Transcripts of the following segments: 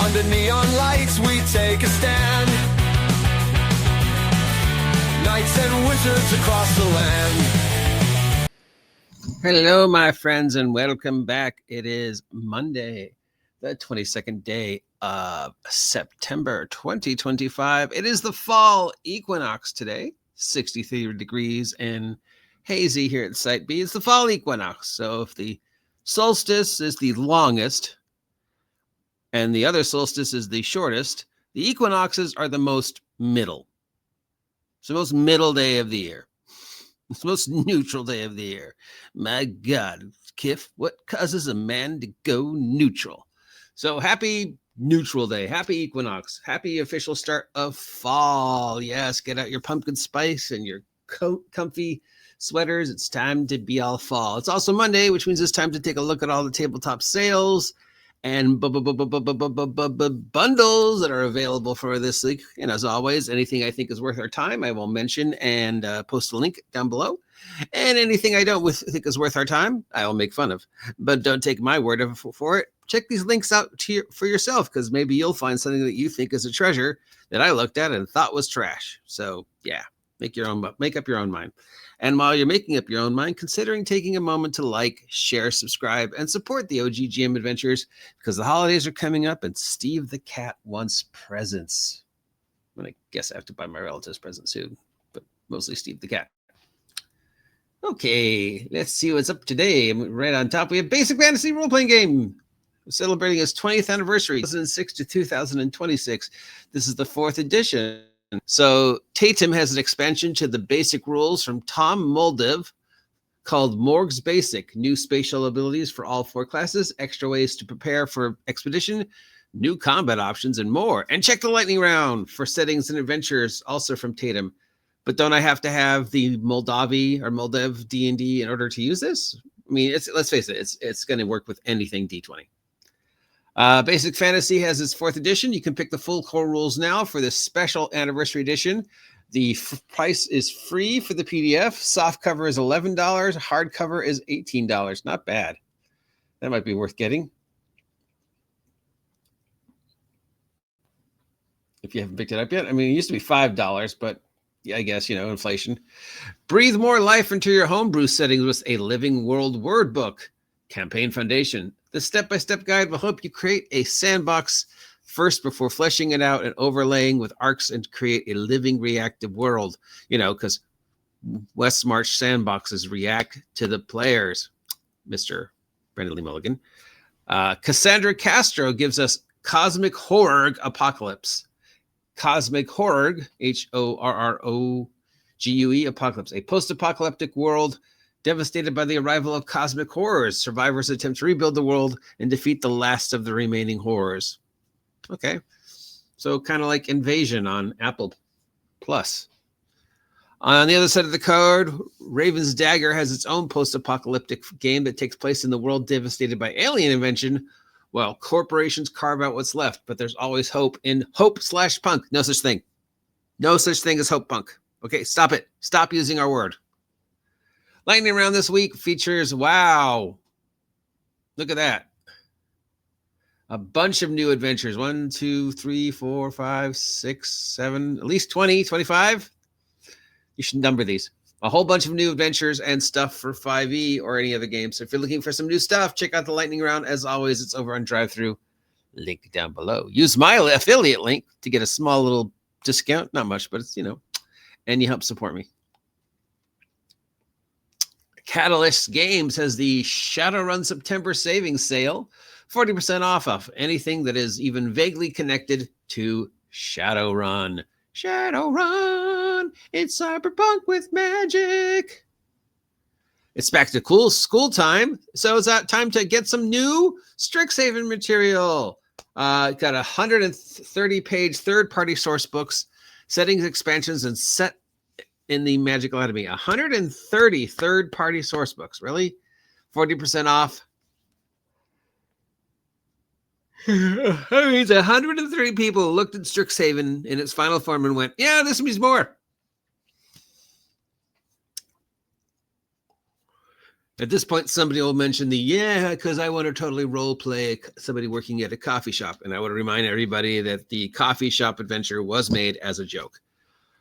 Under neon lights, we take a stand. Knights and wizards across the land. Hello, my friends, and welcome back. It is Monday, the 22nd day of September 2025. It is the fall equinox today, 63 degrees and hazy here at Site B. It's the fall equinox. So if the solstice is the longest and the other solstice is the shortest, the equinoxes are the most middle. It's the most middle day of the year. It's the most neutral day of the year. My God, Kiff, what causes a man to go neutral? So happy neutral day. Happy equinox. Happy official start of fall. Yes, get out your pumpkin spice and your comfy sweaters. It's time to be all fall. It's also Monday, which means it's time to take a look at all the tabletop sales and bundles that are available for this week. And as always, anything I think is worth our time, I will mention and post a link down below. And anything I don't think is worth our time, I will make fun of. But don't take my word for it. Check these links out for yourself, because maybe you'll find something that you think is a treasure that I looked at and thought was trash. So yeah, make up your own mind. And while you're making up your own mind, considering taking a moment to like, share, subscribe, and support the OGGM adventures, because the holidays are coming up and Steve the cat wants presents. I guess I have to buy my relatives presents soon, but mostly Steve the cat. Okay, let's see what's up today. Right on top, we have Basic Fantasy Role-Playing Game, celebrating its 20th anniversary, 2006 to 2026. This is the 4th edition. So Tatum has an expansion to the basic rules from Tom Moldev called Morg's Basic. New spatial abilities for all 4 classes, extra ways to prepare for expedition, new combat options, and more. And check the lightning round for settings and adventures, also from Tatum. But don't I have to have the Moldev D&D in order to use this? I mean, let's face it, it's going to work with anything D20. Basic Fantasy has its 4th edition. You can pick the full core rules now for this special anniversary edition. The price is free for the PDF. Soft cover is $11. Hardcover is $18. Not bad. That might be worth getting. If you haven't picked it up yet. I mean, it used to be $5, but yeah, I guess, inflation. Breathe more life into your homebrew settings with a Living World word book. Campaign Foundation. The step-by-step guide will help you create a sandbox first before fleshing it out and overlaying with arcs and create a living reactive world. Because West March sandboxes react to the players. Mr. Brendan Lee Mulligan. Cassandra Castro gives us Cosmic Horror Apocalypse. Cosmic Horror, HORROGUE Apocalypse. A post-apocalyptic world devastated by the arrival of cosmic horrors. Survivors attempt to rebuild the world and defeat the last of the remaining horrors. Okay. So kind of like Invasion on Apple Plus. On the other side of the card, Raven's Dagger has its own post-apocalyptic game that takes place in the world devastated by alien invention, while corporations carve out what's left. But there's always hope in Hope/Punk. No such thing. No such thing as Hope Punk. Okay, stop it. Stop using our word. Lightning round this week features, wow, look at that. A bunch of new adventures. 1, 2, 3, 4, 5, 6, 7, at least 20, 25. You should number these. A whole bunch of new adventures and stuff for 5e or any other game. So if you're looking for some new stuff, check out the lightning round. As always, it's over on DriveThru. Link down below. Use my affiliate link to get a small little discount. Not much, but it's, and you help support me. Catalyst Games has the Shadowrun September savings sale, 40% off of anything that is even vaguely connected to Shadowrun. Shadowrun, it's cyberpunk with magic. It's back to cool school time, so it's time to get some new Strixhaven material. Got 130-page third-party source books, settings, expansions, and set in the Magical Academy. 130 third-party source books. Really? 40% off. That means 130 people looked at Strixhaven in its final form and went, yeah, this means more. At this point, somebody will mention because I want to totally role play somebody working at a coffee shop. And I would remind everybody that the coffee shop adventure was made as a joke.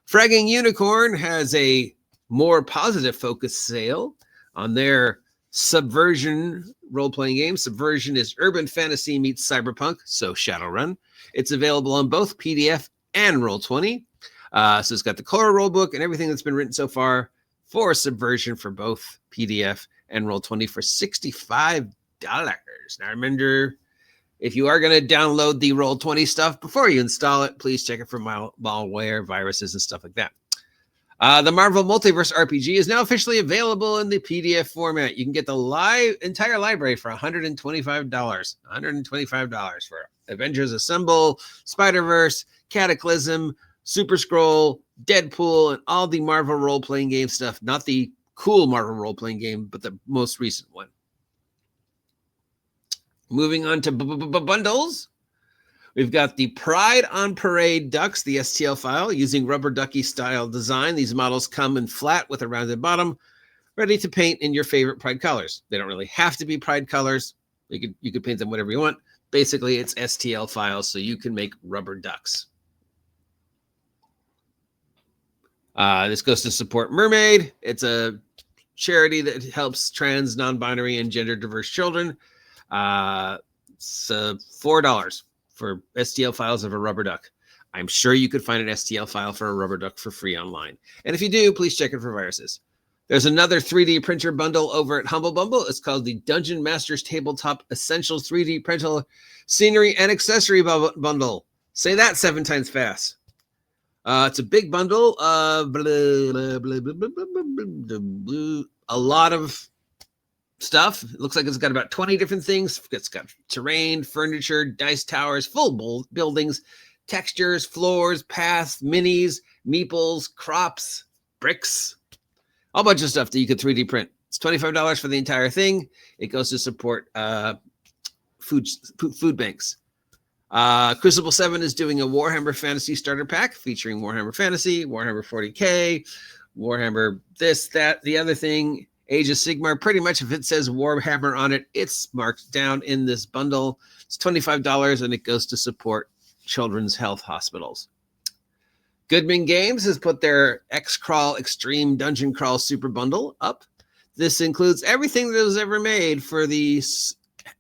Fragging Unicorn has a more positive focus sale on their Subversion role-playing game. Subversion is urban fantasy meets cyberpunk, so Shadowrun. It's available on both PDF and Roll20. So it's got the core rulebook and everything that's been written so far for Subversion for both PDF and Roll20 for $65. Now remember, if you are going to download the Roll20 stuff before you install it, please check it for malware, viruses, and stuff like that. The Marvel Multiverse RPG is now officially available in the PDF format. You can get the entire library for $125. $125 for Avengers Assemble, Spider-Verse, Cataclysm, Super Scroll, Deadpool, and all the Marvel role-playing game stuff. Not the cool Marvel role-playing game, but the most recent one. Moving on to bundles. We've got the Pride on Parade ducks, the STL file, using rubber ducky style design. These models come in flat with a rounded bottom, ready to paint in your favorite Pride colors. They don't really have to be Pride colors. You could paint them whatever you want. Basically, it's STL files, so you can make rubber ducks. This goes to support Mermaid. It's a charity that helps trans, non-binary, and gender diverse children. It's $4 for STL files of a rubber duck. I'm sure you could find an STL file for a rubber duck for free online. And if you do, please check it for viruses. There's another 3D printer bundle over at Humble Bumble. It's called the Dungeon Masters Tabletop Essentials 3D Printer Scenery and Accessory Bundle. Say that 7 times fast. It's a big bundle of a lot of stuff. It looks like it's got about 20 different things. It's got terrain, furniture, dice towers, full buildings, textures, floors, paths, minis, meeples, crops, bricks, a bunch of stuff that you could 3D print. It's $25 for the entire thing. It goes to support food banks. Crucible 7 is doing a Warhammer Fantasy starter pack featuring Warhammer Fantasy, Warhammer 40K, Warhammer this, that, the other thing, Age of Sigmar. Pretty much if it says Warhammer on it, it's marked down in this bundle. It's $25 and it goes to support children's health hospitals. Goodman Games has put their X-Crawl Extreme Dungeon Crawl Super Bundle up. This includes everything that was ever made for the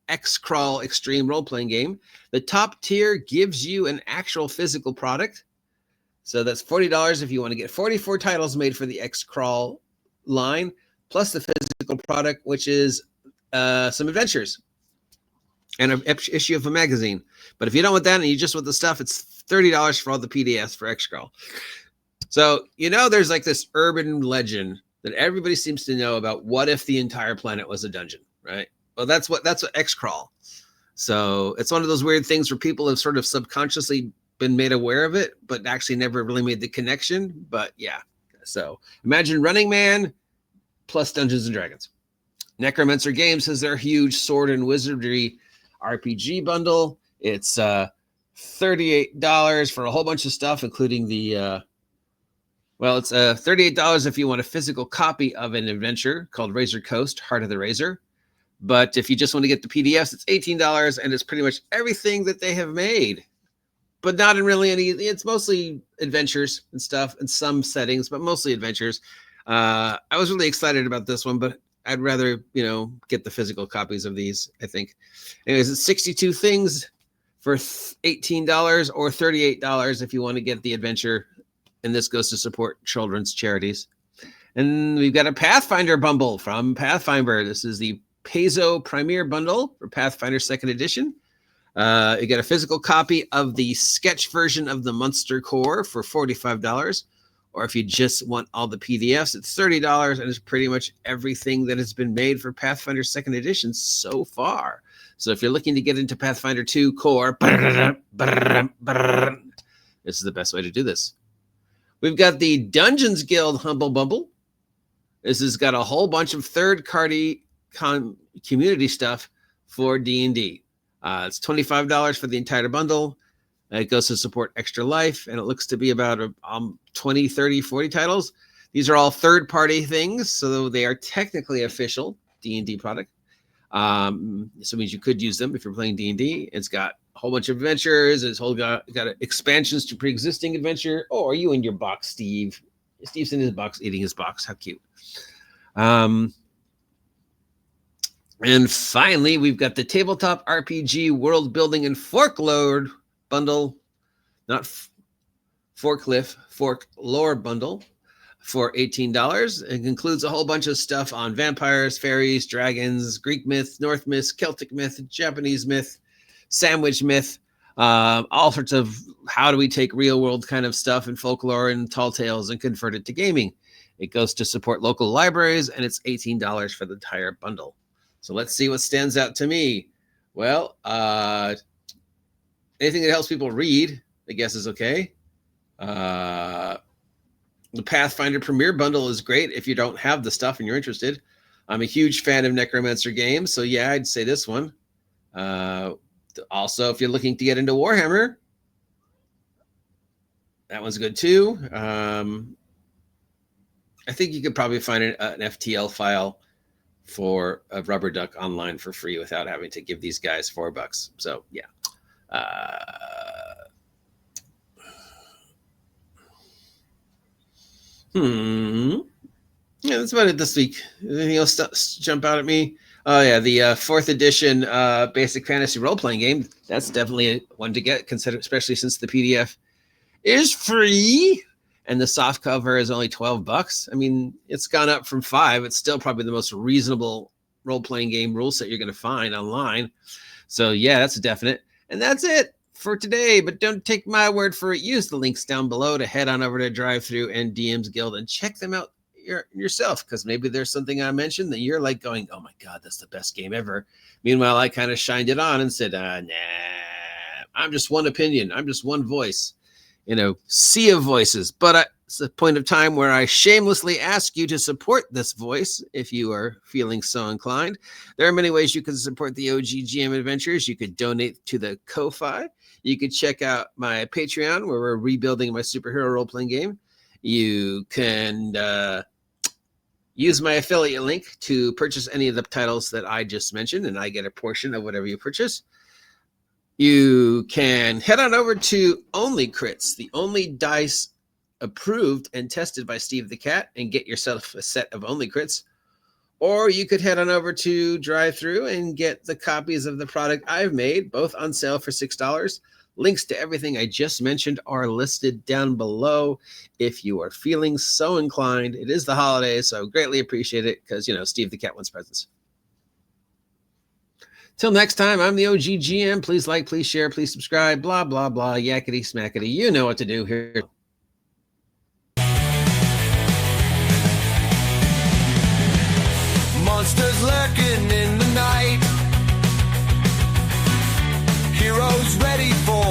X-Crawl Extreme role-playing game. The top tier gives you an actual physical product. So that's $40 if you want to get 44 titles made for the X-Crawl line, plus the physical product, which is some adventures and an issue of a magazine. But if you don't want that and you just want the stuff, it's $30 for all the PDFs for X-Crawl. So, there's like this urban legend that everybody seems to know about. What if the entire planet was a dungeon, right? Well, that's what X-Crawl. So it's one of those weird things where people have sort of subconsciously been made aware of it, but actually never really made the connection. But yeah, so imagine Running Man plus Dungeons and Dragons. Necromancer Games has their huge sword and wizardry RPG bundle. It's $38 for a whole bunch of stuff, including the it's $38 if you want a physical copy of an adventure called Razor Coast, Heart of the Razor. But if you just want to get the PDFs, it's $18, and it's pretty much everything that they have made, but not in really any. It's mostly adventures and stuff and some settings, but mostly adventures. I was really excited about this one, but I'd rather, get the physical copies of these, I think. Anyways, it's 62 things for $18 or $38 if you want to get the adventure. And this goes to support children's charities. And we've got a Pathfinder bundle from Pathfinder. This is the Peso Premier Bundle for Pathfinder 2nd Edition. You get a physical copy of the sketch version of the Monster Core for $45. Or if you just want all the PDFs, it's $30, and it's pretty much everything that has been made for Pathfinder 2nd Edition so far. So if you're looking to get into Pathfinder 2 Core, this is the best way to do this. We've got the Dungeons Guild Humble Bumble. This has got a whole bunch of third-party community stuff for D&D. It's $25 for the entire bundle. It goes to support Extra Life, and it looks to be about 20, 30, 40 titles. These are all third-party things, so they are technically official D&D product. So it means you could use them if you're playing D&D. It's got a whole bunch of adventures. It's got expansions to pre-existing adventure. Oh, are you in your box, Steve? Steve's in his box, eating his box. How cute. And finally, we've got the Tabletop RPG World Building and Folklore bundle. Not folklore bundle for $18. It includes a whole bunch of stuff on vampires, fairies, dragons, Greek myth, North myth, Celtic myth, Japanese myth, sandwich myth, all sorts of how do we take real world kind of stuff and folklore and tall tales and convert it to gaming. It goes to support local libraries, and it's $18 for the entire bundle. So let's see what stands out to me. Well, anything that helps people read, I guess, is okay. The Pathfinder Premier Bundle is great if you don't have the stuff and you're interested. I'm a huge fan of Necromancer games, so yeah, I'd say this one. Also, if you're looking to get into Warhammer, that one's good too. I think you could probably find an FTL file for a Rubber Duck online for free without having to give these guys $4. So yeah. Yeah, that's about it this week. Anything else jump out at me? Oh yeah, the 4th edition basic fantasy role-playing game. That's definitely one to get, consider, especially since the PDF is free and the soft cover is only $12. I mean, it's gone up from $5. It's still probably the most reasonable role-playing game rule set you're going to find online. So yeah, that's a definite. And that's it for today. But don't take my word for it. Use the links down below to head on over to Drive-Thru and DM's Guild and check them out yourself, because maybe there's something I mentioned that you're like going, oh my God, that's the best game ever. Meanwhile, I kind of shined it on and said, nah, I'm just one opinion. I'm just one voice. Sea of voices. But it's a point of time where I shamelessly ask you to support this voice if you are feeling so inclined. There are many ways you can support the OGGM adventures. You could donate to the Ko-Fi. You could check out my Patreon, where we're rebuilding my superhero role-playing game. You can use my affiliate link to purchase any of the titles that I just mentioned, and I get a portion of whatever you purchase. You can head on over to Only Crits, the only dice approved and tested by Steve the Cat, and get yourself a set of Only Crits. Or you could head on over to Drive-Thru and get the copies of the product I've made, both on sale for $6. Links to everything I just mentioned are listed down below if you are feeling so inclined. It is the holidays, so I greatly appreciate it because, Steve the Cat wants presents. Till next time, I'm the OGGM. Please like, please share, please subscribe, blah, blah, blah, yakety smackety. You know what to do here. Monsters lurking in the night. Heroes ready for